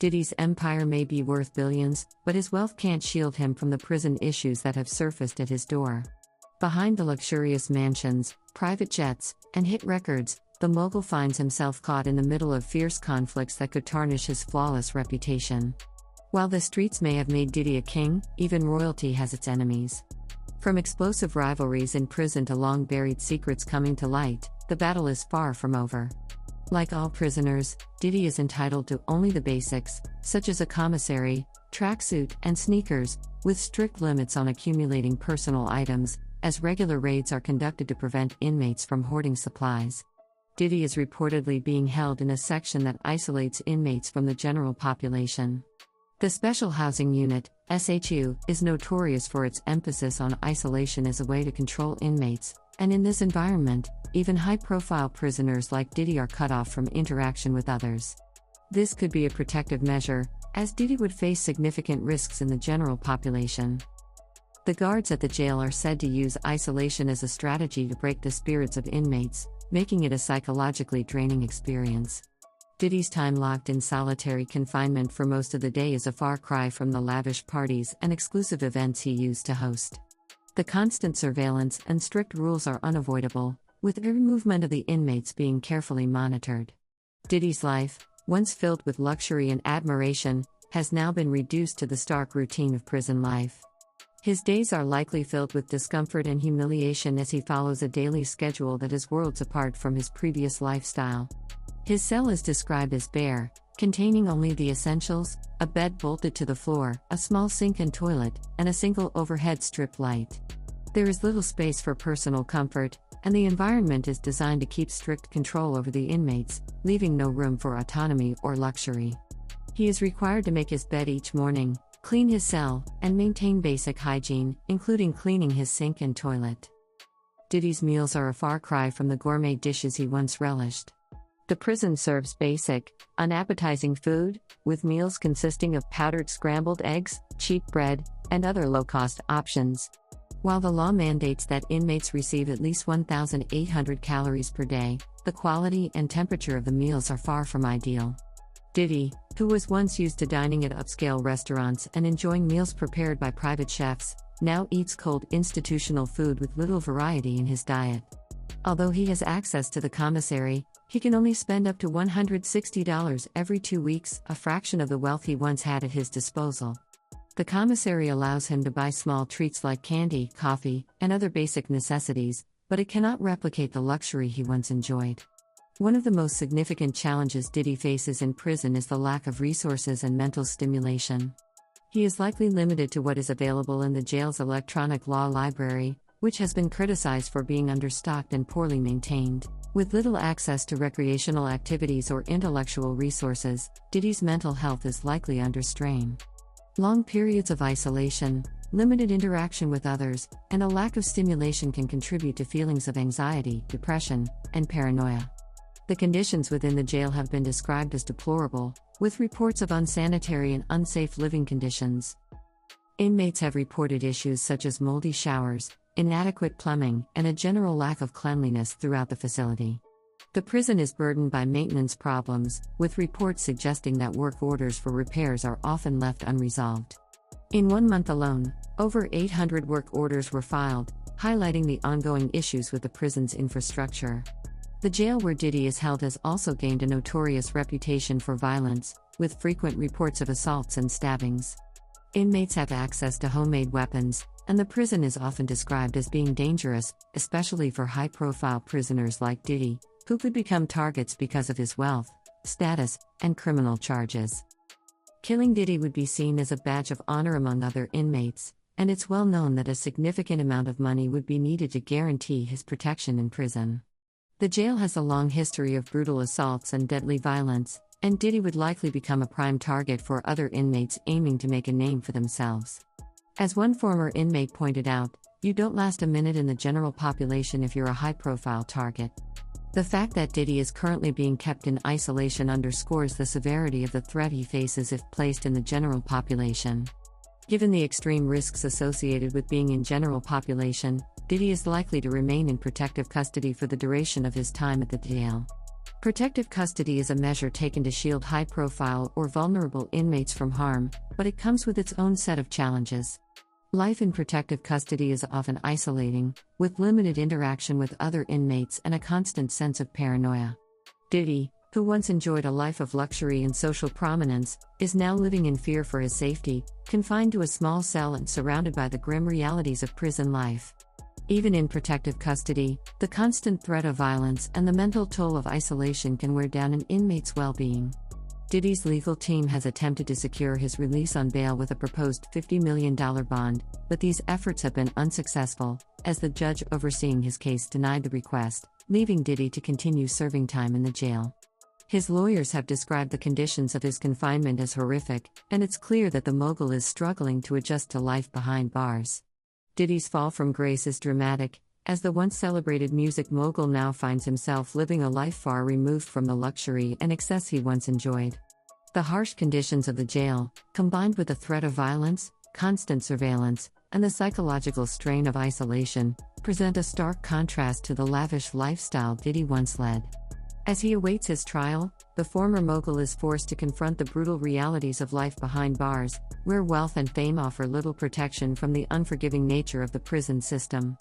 Diddy's empire may be worth billions, but his wealth can't shield him from the prison issues that have surfaced at his door. Behind the luxurious mansions, private jets, and hit records, the mogul finds himself caught in the middle of fierce conflicts that could tarnish his flawless reputation. While the streets may have made Diddy a king, even royalty has its enemies. From explosive rivalries in prison to long-buried secrets coming to light, the battle is far from over. Like all prisoners, Diddy is entitled to only the basics, such as a commissary, tracksuit, and sneakers, with strict limits on accumulating personal items, as regular raids are conducted to prevent inmates from hoarding supplies. Diddy is reportedly being held in a section that isolates inmates from the general population. The Special Housing Unit, SHU, is notorious for its emphasis on isolation as a way to control inmates, and in this environment, even high-profile prisoners like Diddy are cut off from interaction with others. This could be a protective measure, as Diddy would face significant risks in the general population. The guards at the jail are said to use isolation as a strategy to break the spirits of inmates, making it a psychologically draining experience. Diddy's time locked in solitary confinement for most of the day is a far cry from the lavish parties and exclusive events he used to host. The constant surveillance and strict rules are unavoidable, with every movement of the inmates being carefully monitored. Diddy's life, once filled with luxury and admiration, has now been reduced to the stark routine of prison life. His days are likely filled with discomfort and humiliation as he follows a daily schedule that is worlds apart from his previous lifestyle. His cell is described as bare, containing only the essentials: a bed bolted to the floor, a small sink and toilet, and a single overhead strip light. There is little space for personal comfort, and the environment is designed to keep strict control over the inmates, leaving no room for autonomy or luxury. He is required to make his bed each morning, clean his cell, and maintain basic hygiene, including cleaning his sink and toilet. Diddy's meals are a far cry from the gourmet dishes he once relished. The prison serves basic, unappetizing food, with meals consisting of powdered scrambled eggs, cheap bread, and other low-cost options. While the law mandates that inmates receive at least 1,800 calories per day, the quality and temperature of the meals are far from ideal. Diddy, who was once used to dining at upscale restaurants and enjoying meals prepared by private chefs, now eats cold institutional food with little variety in his diet. Although he has access to the commissary, he can only spend up to $160 every 2 weeks, a fraction of the wealth he once had at his disposal. The commissary allows him to buy small treats like candy, coffee, and other basic necessities, but it cannot replicate the luxury he once enjoyed. One of the most significant challenges Diddy faces in prison is the lack of resources and mental stimulation. He is likely limited to what is available in the jail's electronic law library, which has been criticized for being understocked and poorly maintained. With little access to recreational activities or intellectual resources, Diddy's mental health is likely under strain. Long periods of isolation, limited interaction with others, and a lack of stimulation can contribute to feelings of anxiety, depression, and paranoia. The conditions within the jail have been described as deplorable, with reports of unsanitary and unsafe living conditions. Inmates have reported issues such as moldy showers, inadequate plumbing, and a general lack of cleanliness throughout the facility. The prison is burdened by maintenance problems, with reports suggesting that work orders for repairs are often left unresolved. In 1 month alone, over 800 work orders were filed, highlighting the ongoing issues with the prison's infrastructure. The jail where Diddy is held has also gained a notorious reputation for violence, with frequent reports of assaults and stabbings. Inmates have access to homemade weapons, and the prison is often described as being dangerous, especially for high-profile prisoners like Diddy, who could become targets because of his wealth, status, and criminal charges. Killing Diddy would be seen as a badge of honor among other inmates, and it's well known that a significant amount of money would be needed to guarantee his protection in prison. The jail has a long history of brutal assaults and deadly violence, and Diddy would likely become a prime target for other inmates aiming to make a name for themselves. As one former inmate pointed out, you don't last a minute in the general population if you're a high-profile target. The fact that Diddy is currently being kept in isolation underscores the severity of the threat he faces if placed in the general population. Given the extreme risks associated with being in general population, Diddy is likely to remain in protective custody for the duration of his time at the jail. Protective custody is a measure taken to shield high-profile or vulnerable inmates from harm, but it comes with its own set of challenges. Life in protective custody is often isolating, with limited interaction with other inmates and a constant sense of paranoia. Diddy, who once enjoyed a life of luxury and social prominence, is now living in fear for his safety, confined to a small cell and surrounded by the grim realities of prison life. Even in protective custody, the constant threat of violence and the mental toll of isolation can wear down an inmate's well-being. Diddy's legal team has attempted to secure his release on bail with a proposed $50 million bond, but these efforts have been unsuccessful, as the judge overseeing his case denied the request, leaving Diddy to continue serving time in the jail. His lawyers have described the conditions of his confinement as horrific, and it's clear that the mogul is struggling to adjust to life behind bars. Diddy's fall from grace is dramatic, as the once celebrated music mogul now finds himself living a life far removed from the luxury and excess he once enjoyed. The harsh conditions of the jail, combined with the threat of violence, constant surveillance, and the psychological strain of isolation, present a stark contrast to the lavish lifestyle Diddy once led. As he awaits his trial, the former mogul is forced to confront the brutal realities of life behind bars, where wealth and fame offer little protection from the unforgiving nature of the prison system.